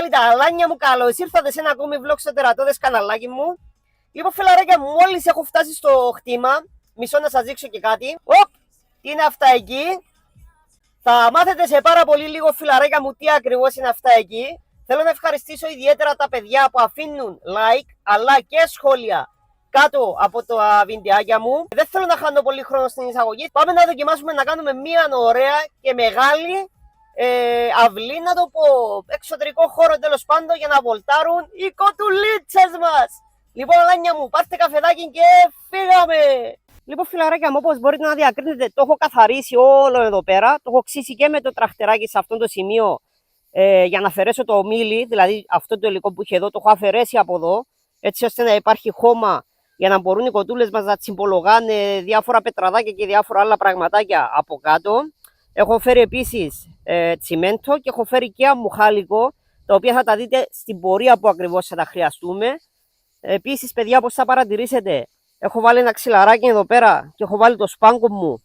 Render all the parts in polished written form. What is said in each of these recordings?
όλοι τα αλάνια μου, καλώς ήρθατε σε ένα ακόμη vlog στο τερατώδες καναλάκι μου. Λοιπόν, φιλαράκια μου, μόλις έχω φτάσει στο χτήμα, μισό να σας δείξω και κάτι. Οπ, τι είναι αυτά εκεί. Θα μάθετε σε πάρα πολύ λίγο, φιλαράκια μου, τι ακριβώς είναι αυτά εκεί. Θέλω να ευχαριστήσω ιδιαίτερα τα παιδιά που αφήνουν like, αλλά και σχόλια κάτω από τα βιντεάκια μου. Δεν θέλω να χάνω πολύ χρόνο στην εισαγωγή. Πάμε να δοκιμάσουμε να κάνουμε μια ωραία και μεγάλη αυλή, να το πω, εξωτερικό χώρο τέλος πάντων, για να βολτάρουν οι κοτουλίτσες μας. Λοιπόν, αλάνια μου, πάρτε καφεδάκι και φύγαμε. Λοιπόν, φιλαράκια μου, όπως μπορείτε να διακρίνετε, το έχω καθαρίσει όλο εδώ πέρα. Το έχω ξύσει και με το τραχτεράκι σε αυτό το σημείο για να αφαιρέσω το μήλι, δηλαδή αυτό το υλικό που είχε εδώ, το έχω αφαιρέσει από εδώ, έτσι ώστε να υπάρχει χώμα για να μπορούν οι κοτούλες μας να τσιμπολογάνε διάφορα πετραδάκια και διάφορα άλλα πραγματάκια από κάτω. Έχω φέρει επίσης τσιμέντο και έχω φέρει και αμμουχάλικο, τα οποία θα τα δείτε στην πορεία που ακριβώς θα τα χρειαστούμε. Επίσης, παιδιά, όπως θα παρατηρήσετε, έχω βάλει ένα ξυλαράκι εδώ πέρα και έχω βάλει το σπάγκο μου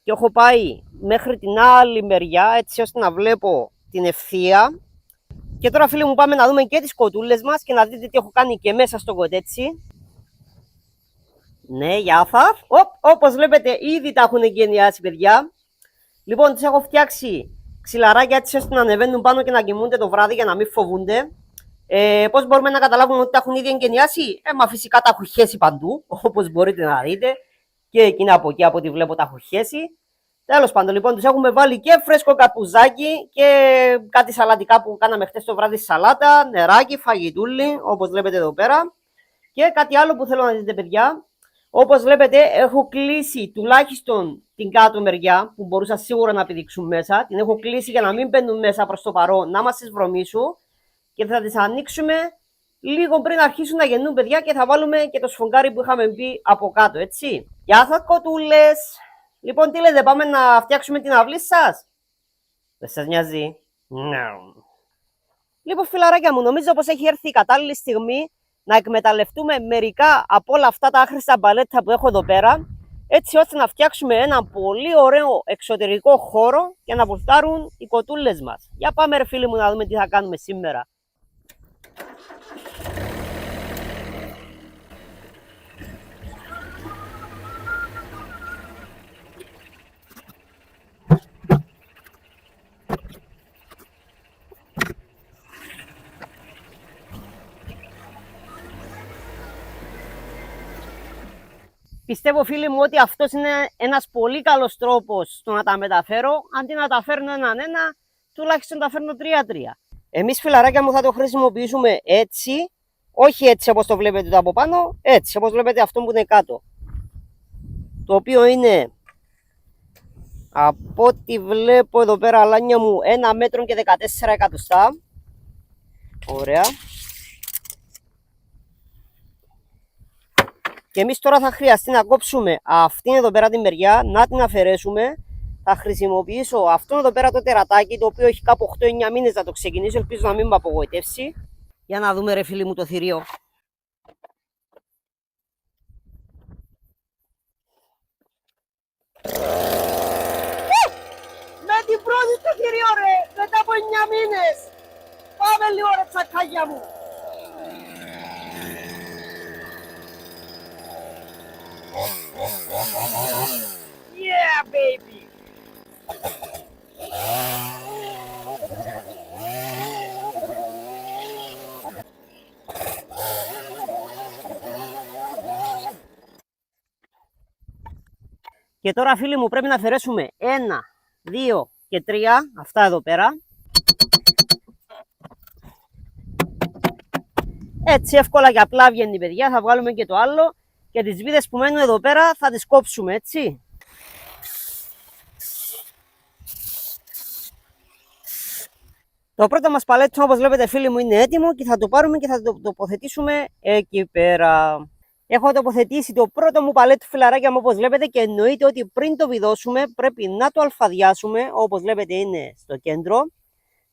και έχω πάει μέχρι την άλλη μεριά, έτσι ώστε να βλέπω την ευθεία. Και τώρα, φίλοι μου, πάμε να δούμε και τις κοτούλες μας και να δείτε τι έχω κάνει και μέσα στο κοτέτσι. Ναι, γεια σας. Όπως βλέπετε, ήδη τα έχουν εγκαινιάσει, παιδιά. Λοιπόν, τις έχω φτιάξει ξυλαράκια έτσι ώστε να ανεβαίνουν πάνω και να κοιμούνται το βράδυ για να μην φοβούνται. Πώς μπορούμε να καταλάβουμε ότι τα έχουν ήδη εγκαινιάσει? Μα φυσικά τα έχουν χέσει παντού, όπως μπορείτε να δείτε. Και εκείνα από εκεί, από ό,τι βλέπω, τα έχουν χέσει. Τέλος πάντων, λοιπόν, τους έχουμε βάλει και φρέσκο καπουζάκι και κάτι σαλατικά που κάναμε χτες το βράδυ, σαλάτα, νεράκι, φαγητούλι, όπως βλέπετε εδώ πέρα. Και κάτι άλλο που θέλω να δείτε, παιδιά. Όπως βλέπετε, έχω κλείσει τουλάχιστον την κάτω μεριά που μπορούσαν σίγουρα να πηδήξουν μέσα. Την έχω κλείσει για να μην μπαίνουν μέσα προς το παρόν, να μας τις βρωμίσουν. Και θα τις ανοίξουμε λίγο πριν αρχίσουν να γεννούν, παιδιά, και θα βάλουμε και το σφουγγάρι που είχαμε μπει από κάτω, έτσι. Γεια σας, κοτούλες! Λοιπόν, τι λέτε, πάμε να φτιάξουμε την αυλή σας? Δεν σας νοιάζει? No. Λοιπόν, φιλαράκια μου, νομίζω πως έχει έρθει η κατάλληλη στιγμή να εκμεταλλευτούμε μερικά από όλα αυτά τα άχρηστα μπαλέτα που έχω εδώ πέρα, έτσι ώστε να φτιάξουμε ένα πολύ ωραίο εξωτερικό χώρο για να βολτάρουν οι κοτούλες μας. Για πάμε, ρε φίλοι μου, να δούμε τι θα κάνουμε σήμερα. Πιστεύω, φίλοι μου, ότι αυτός είναι ένας πολύ καλός τρόπος στο να τα μεταφέρω. Αντί να τα φέρνω έναν-ένα, τουλάχιστον τα φέρνω 3-3. Εμείς, φιλαράκια μου, θα το χρησιμοποιήσουμε έτσι. Όχι έτσι όπως το βλέπετε από πάνω, έτσι όπως βλέπετε αυτό που είναι κάτω. Το οποίο είναι, από ό,τι βλέπω εδώ πέρα, αλάνια μου, 1 μέτρο και 14 εκατοστά. Ωραία. Και εμείς τώρα θα χρειαστεί να κόψουμε αυτήν εδώ πέρα τη μεριά, να την αφαιρέσουμε. Θα χρησιμοποιήσω αυτόν εδώ πέρα το τερατάκι, το οποίο έχει κάπου 8-9 μήνες να το ξεκινήσω. Ελπίζω να μην με απογοητεύσει. Για να δούμε, ρε φίλοι μου, το θηρίο. Με την πρώτη το θηρίο, ρε! Μετά από 9 μήνες! Πάμε λίγο, ρε τσακάγια μου! Yeah, baby! Και τώρα, φίλοι μου, πρέπει να αφαιρέσουμε 1, 2 και 3, αυτά εδώ πέρα. Έτσι εύκολα και απλά βγαίνει, παιδιά. Θα βγάλουμε και το άλλο. Και τις βίδες που μένουν εδώ πέρα θα τις κόψουμε, έτσι. Το πρώτο μας παλέτο, όπως βλέπετε, φίλοι μου, είναι έτοιμο και θα το πάρουμε και θα το τοποθετήσουμε εκεί πέρα. Έχω τοποθετήσει το πρώτο μου παλέτο, φιλαράκια μου, όπως βλέπετε, και εννοείται ότι πριν το βιδώσουμε πρέπει να το αλφαδιάσουμε, όπως βλέπετε είναι στο κέντρο.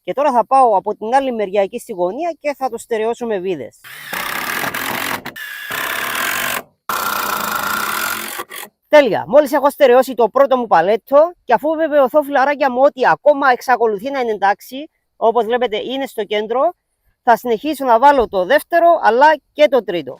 Και τώρα θα πάω από την άλλη μεριά εκεί στη γωνία και θα το στερεώσω με βίδες. Τέλεια, μόλις έχω στερεώσει το πρώτο μου παλέτο και αφού βεβαιωθώ, φιλαράκια μου, ότι ακόμα εξακολουθεί να είναι εντάξει, όπως βλέπετε είναι στο κέντρο, θα συνεχίσω να βάλω το δεύτερο αλλά και το τρίτο.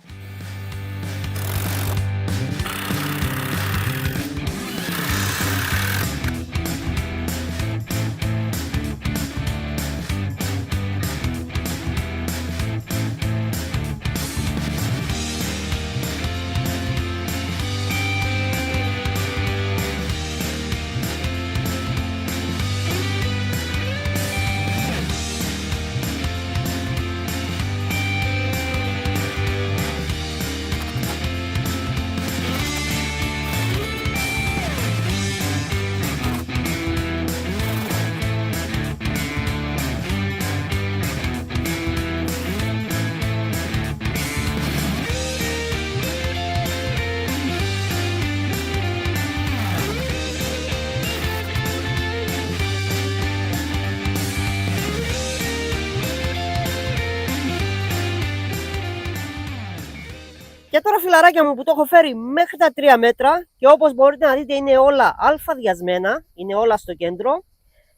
Και τώρα φιλαράκια μου που το έχω φέρει μέχρι τα 3 μέτρα και όπως μπορείτε να δείτε είναι όλα αλφαδιασμένα, είναι όλα στο κέντρο.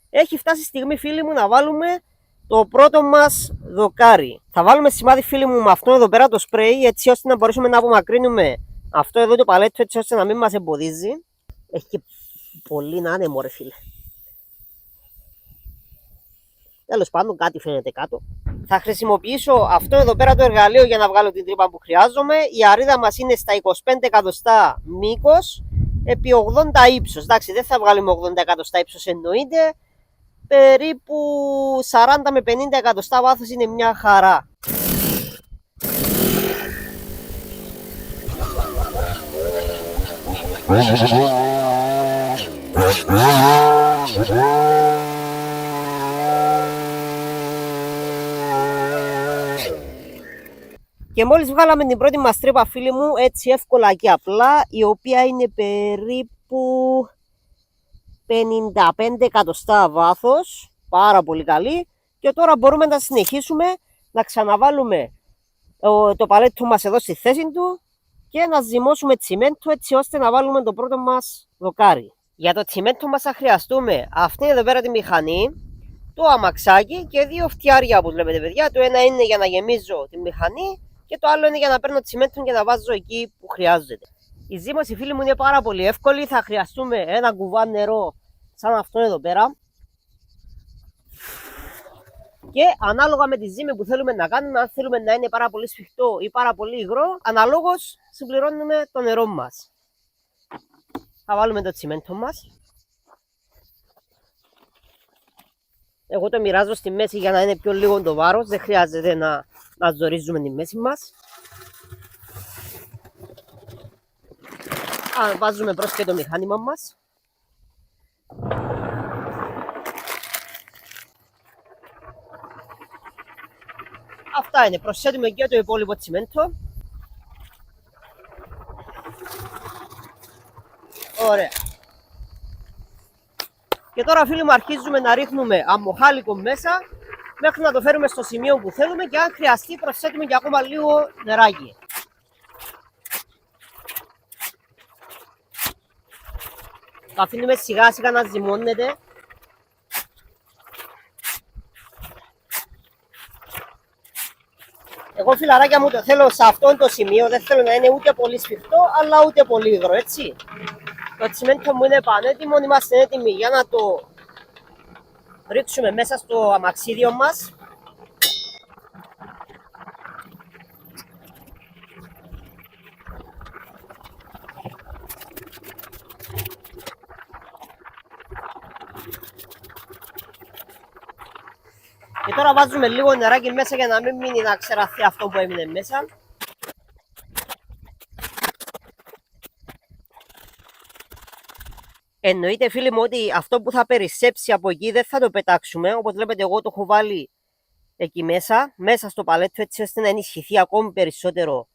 Έχει φτάσει η στιγμή φίλοι μου να βάλουμε το πρώτο μας δοκάρι. Θα βάλουμε σημάδι φίλοι μου με αυτό εδώ πέρα το σπρέι έτσι ώστε να μπορέσουμε να απομακρύνουμε αυτό εδώ το παλέτο έτσι ώστε να μην μας εμποδίζει. Έχει και πολύ άνεμο ρε φίλε. Τέλος πάντων κάτι φαίνεται κάτω. Θα χρησιμοποιήσω αυτό εδώ πέρα το εργαλείο για να βγάλω την τρύπα που χρειάζομαι. Η αρίδα μας είναι στα 25 εκατοστά μήκος επί 80 ύψος. Εντάξει, δεν θα βγάλουμε 80 εκατοστά ύψος εννοείται. Περίπου 40 με 50 εκατοστά βάθος είναι μια χαρά. Και μόλις βγάλαμε την πρώτη μας τρύπα φίλοι μου έτσι εύκολα και απλά, η οποία είναι περίπου 55 εκατοστά βάθος, πάρα πολύ καλή. Και τώρα μπορούμε να συνεχίσουμε να ξαναβάλουμε το παλέτο μας εδώ στη θέση του και να ζυμώσουμε τσιμέντο έτσι ώστε να βάλουμε το πρώτο μας δοκάρι. Για το τσιμέντο μας θα χρειαστούμε αυτή εδώ πέρα τη μηχανή, το αμαξάκι και δύο φτιάρια που βλέπετε παιδιά. Το ένα είναι για να γεμίζω τη μηχανή και το άλλο είναι για να παίρνω τσιμέντο και να βάζω εκεί που χρειάζεται. Η ζύμωση φίλοι μου είναι πάρα πολύ εύκολη. Θα χρειαστούμε ένα κουβά νερό σαν αυτό εδώ πέρα. Και ανάλογα με τη ζύμη που θέλουμε να κάνουμε, αν θέλουμε να είναι πάρα πολύ σφιχτό ή πάρα πολύ υγρό, αναλόγως συμπληρώνουμε το νερό μας. Θα βάλουμε το τσιμέντο μας. Εγώ το μοιράζω στη μέση για να είναι πιο λίγο το βάρος. Δεν χρειάζεται να ζορίζουμε τη μέση μας. Βάζουμε προς και το μηχάνημα μας. Αυτά είναι. Προσθέτουμε και το υπόλοιπο τσιμέντο. Ωραία. Και τώρα φίλοι μου αρχίζουμε να ρίχνουμε αμμοχάλικο μέσα μέχρι να το φέρουμε στο σημείο που θέλουμε και αν χρειαστεί προσθέτουμε και ακόμα λίγο νεράκι. Το αφήνουμε σιγά σιγά να ζυμώνεται. Εγώ φιλαράκια μου το θέλω σε αυτό το σημείο, δεν θέλω να είναι ούτε πολύ σφιχτό αλλά ούτε πολύ υγρό, έτσι. Το τσιμέντο μου είναι πανέτοιμο, είμαστε έτοιμοι για να το ρίξουμε μέσα στο αμαξίδιο μας. Και τώρα βάζουμε λίγο νεράκι μέσα για να μην μείνει να ξεραθεί αυτό που έμεινε μέσα. Εννοείται φίλοι μου ότι αυτό που θα περισσέψει από εκεί δεν θα το πετάξουμε. Όπως βλέπετε εγώ το έχω βάλει εκεί μέσα στο παλέτο έτσι ώστε να ενισχυθεί ακόμη περισσότερο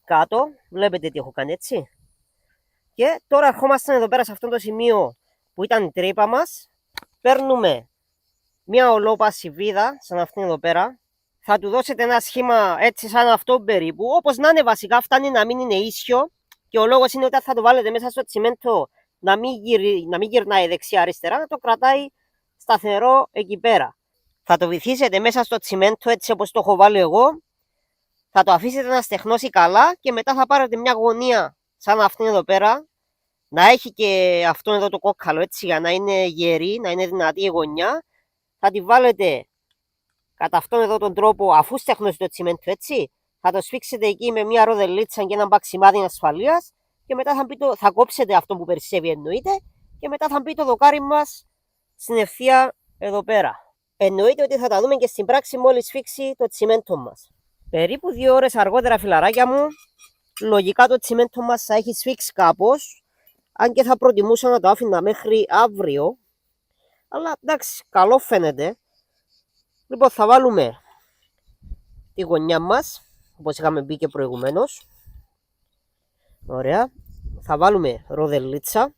κάτω. Βλέπετε τι έχω κάνει έτσι. Και τώρα ερχόμαστε εδώ πέρα σε αυτό το σημείο που ήταν η τρύπα μας. Παίρνουμε μια ολόπαση βίδα σαν αυτήν εδώ πέρα. Θα του δώσετε ένα σχήμα έτσι σαν αυτό περίπου. Όπως να είναι βασικά, φτάνει να μην είναι ίσιο. Και ο λόγος είναι ότι θα το βάλετε μέσα στο τσιμέντο να μην γυρνάει δεξιά-αριστερά, να το κρατάει σταθερό εκεί πέρα. Θα το βυθίσετε μέσα στο τσιμέντο έτσι όπως το έχω βάλει εγώ. Θα το αφήσετε να στεγνώσει καλά και μετά θα πάρετε μια γωνία σαν αυτήν εδώ πέρα. Να έχει και αυτόν εδώ το κόκκαλο έτσι για να είναι γερή, να είναι δυνατή η γωνιά. Θα τη βάλετε κατά αυτόν εδώ τον τρόπο αφού στεγνώσει το τσιμέντο έτσι. Θα το σφίξετε εκεί με μια ροδελίτσα και ένα μπαξιμάδι ασφαλείας και μετά θα κόψετε αυτό που περισσεύει εννοείται και μετά θα μπει το δοκάρι μας στην ευθεία εδώ πέρα. Εννοείται ότι θα τα δούμε και στην πράξη μόλις σφίξει το τσιμέντο μας. Περίπου 2 ώρες αργότερα, φιλαράκια μου, λογικά το τσιμέντο μας θα έχει σφίξει κάπως, αν και θα προτιμούσα να το άφηνα μέχρι αύριο, αλλά εντάξει, καλό φαίνεται. Λοιπόν, θα βάλουμε τη γωνιά μας, όπως είχαμε πει και προηγουμένως. Ωραία. Θα βάλουμε ροδελίτσα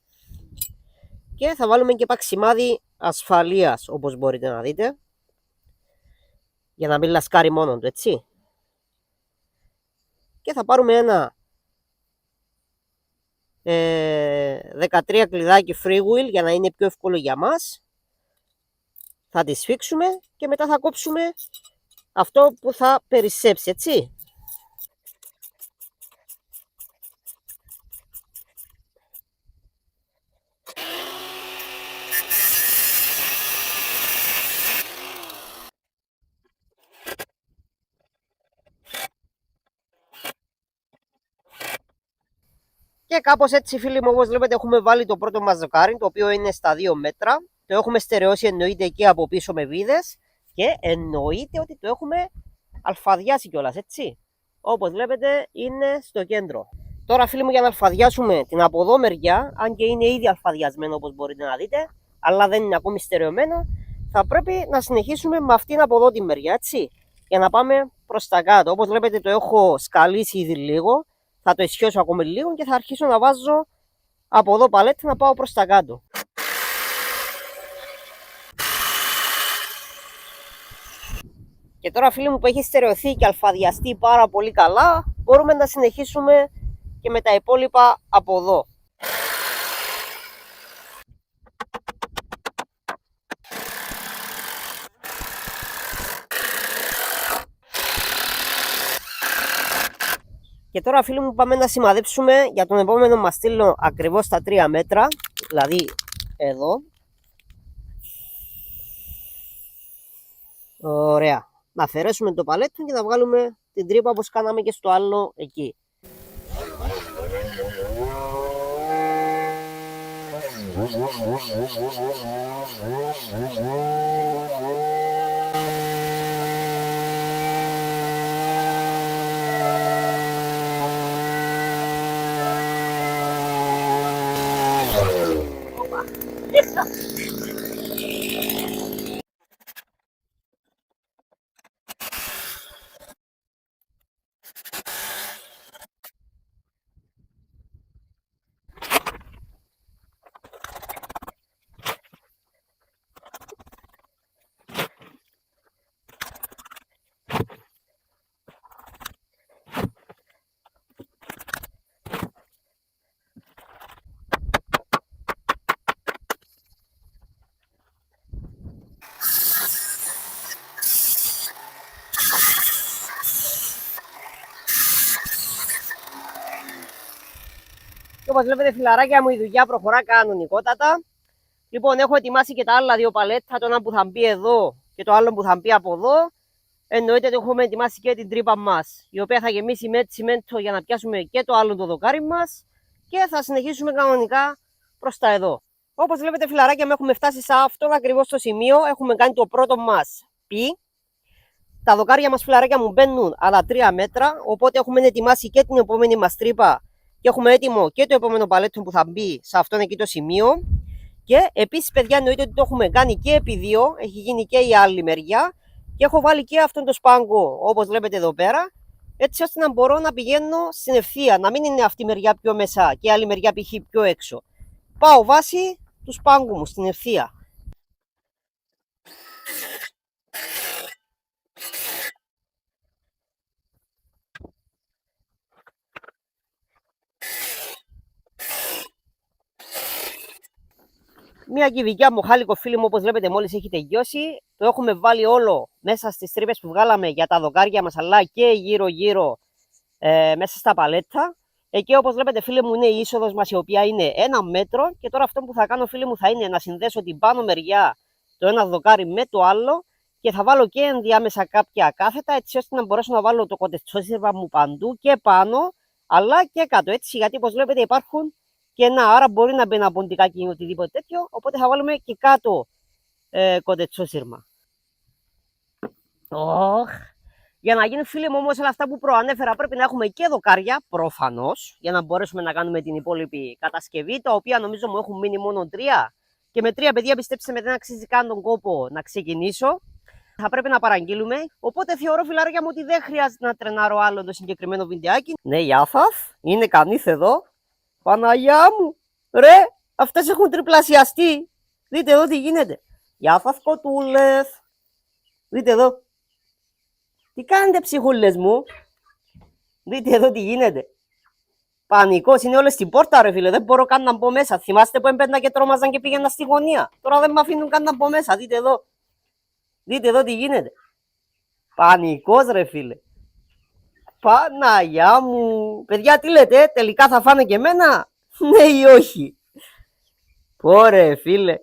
και θα βάλουμε και παξιμάδι ασφαλείας, όπως μπορείτε να δείτε, για να μην λασκάρει μόνο του, έτσι. Και θα πάρουμε ένα 13 κλειδάκι freewheel για να είναι πιο εύκολο για μας. Θα τη σφίξουμε και μετά θα κόψουμε αυτό που θα περισσέψει, έτσι. Και κάπως έτσι, φίλοι μου, όπως βλέπετε έχουμε βάλει το πρώτο μας δοκάρι, το οποίο είναι στα 2 μέτρα. Το έχουμε στερεώσει εννοείται και από πίσω με βίδες και εννοείται ότι το έχουμε αλφαδιάσει κιόλας, έτσι. Όπως βλέπετε είναι στο κέντρο. Τώρα, φίλοι μου, για να αλφαδιάσουμε την από εδώ μεριά, αν και είναι ήδη αλφαδιασμένο όπως μπορείτε να δείτε, αλλά δεν είναι ακόμη στερεωμένο, θα πρέπει να συνεχίσουμε με αυτήν από εδώ τη μεριά, έτσι, για να πάμε προς τα κάτω. Όπως βλέπετε το έχω σκαλίσει ήδη λίγο, θα το ισιώσω ακόμη λίγο και θα αρχίσω να βάζω από εδώ παλέτη να πάω προς τα κάτω. Και τώρα, φίλοι μου, που έχει στερεωθεί και αλφαδιαστεί πάρα πολύ καλά, μπορούμε να συνεχίσουμε και με τα υπόλοιπα από εδώ. Και τώρα, φίλοι μου, πάμε να σημαδέψουμε για τον επόμενο μαστίλο ακριβώς στα 3 μέτρα, δηλαδή εδώ. Ωραία. Να αφαιρέσουμε το παλέτο και να βγάλουμε την τρύπα όπως κάναμε και στο άλλο εκεί. Και όπως βλέπετε, φιλαράκια μου, η δουλειά προχωρά κανονικότατα. Λοιπόν, έχω ετοιμάσει και τα άλλα 2 παλέτα, το ένα που θα μπει εδώ και το άλλο που θα μπει από εδώ. Εννοείται ότι έχουμε ετοιμάσει και την τρύπα μας, η οποία θα γεμίσει με τσιμέντο για να πιάσουμε και το άλλο το δοκάρι μας και θα συνεχίσουμε κανονικά προς τα εδώ. Όπως βλέπετε, φιλαράκια μου, έχουμε φτάσει σε αυτόν ακριβώς το σημείο. Έχουμε κάνει το πρώτο μας πι. Τα δοκάρια μας, φιλαράκια μου, μπαίνουν ανά 3 μέτρα, οπότε έχουμε ετοιμάσει και την επόμενη μας τρύπα και έχουμε έτοιμο και το επόμενο παλέτο που θα μπει σε αυτόν εκεί το σημείο. Και επίσης, παιδιά, εννοείται ότι το έχουμε κάνει και επί 2, έχει γίνει και η άλλη μεριά και έχω βάλει και αυτόν το σπάγκο όπως βλέπετε εδώ πέρα, έτσι ώστε να μπορώ να πηγαίνω στην ευθεία, να μην είναι αυτή η μεριά πιο μέσα και η άλλη μεριά π.χ. πιο έξω. Πάω βάσει του σπάγκου μου στην ευθεία. Μια κυβικιά μοχάλικο, φίλοι μου, όπως βλέπετε μόλις έχει τελειώσει. Το έχουμε βάλει όλο μέσα στις τρύπες που βγάλαμε για τα δοκάρια μας, αλλά και γύρω-γύρω μέσα στα παλέτα. Εκεί, όπως βλέπετε, φίλοι μου, είναι η είσοδος μας, η οποία είναι 1 μέτρο. Και τώρα αυτό που θα κάνω, φίλοι μου, θα είναι να συνδέσω την πάνω μεριά το ένα δοκάρι με το άλλο και θα βάλω και ενδιάμεσα κάποια κάθετα, έτσι ώστε να μπορέσω να βάλω το κοντετσόσυρμα μου παντού και πάνω, αλλά και κάτω. Έτσι, γιατί όπως βλέπετε υπάρχουν κενά, άρα μπορεί να μπει ένα ποντικάκι ή οτιδήποτε τέτοιο. Οπότε θα βάλουμε και κάτω κοντετσόσυρμα. Για να γίνουν, φίλοι μου, όμως όλα αυτά που προανέφερα, πρέπει να έχουμε και δοκάρια, προφανώς, για να μπορέσουμε να κάνουμε την υπόλοιπη κατασκευή, τα οποία νομίζω μου έχουν μείνει μόνο 3. Και με 3, παιδιά, πιστέψτε με, δεν αξίζει καν τον κόπο να ξεκινήσω. Θα πρέπει να παραγγείλουμε. Οπότε θεωρώ, φιλάρια μου, ότι δεν χρειάζεται να τρενάρω άλλο το συγκεκριμένο βιντεάκι. Ναι, γεια σας. Είναι κανείς εδώ? Παναγιά μου. Ρε, αυτές έχουν τριπλασιαστεί. Δείτε εδώ τι γίνεται. Γεια σας, κοτούλες. Δείτε εδώ. Τι κάνετε, ψυχούλες μου? Δείτε εδώ τι γίνεται. Πανικός, είναι όλες στην πόρτα, ρε φίλε. Δεν μπορώ καν να μπω μέσα. Θυμάστε που έμπαιρνα και τρόμαζαν και πήγαινα στη γωνία? Τώρα δεν με αφήνουν καν να μπω μέσα. Δείτε εδώ. Δείτε εδώ τι γίνεται. Πανικός, ρε φίλε. Παναγιά μου. Παιδιά, τι λέτε, τελικά θα φάνε και εμένα? Ναι ή όχι? Πόρε, φίλε.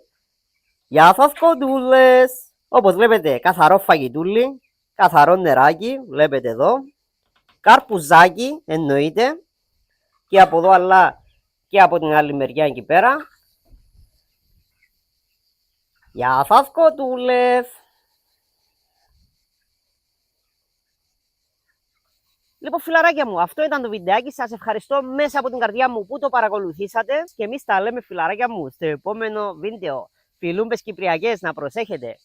Γεια σας, κοντούλες. Όπως βλέπετε, καθαρό φαγητούλι. Καθαρό νεράκι, βλέπετε εδώ. Καρπουζάκι, εννοείται. Και από εδώ, αλλά και από την άλλη μεριά εκεί πέρα. Γεια σας, κοτούλες. Λοιπόν, φιλαράκια μου, αυτό ήταν το βιντεάκι. Σας ευχαριστώ μέσα από την καρδιά μου που το παρακολουθήσατε. Και εμείς τα λέμε, φιλαράκια μου, στο επόμενο βίντεο. Φιλούμπες Κυπριακές, να προσέχετε.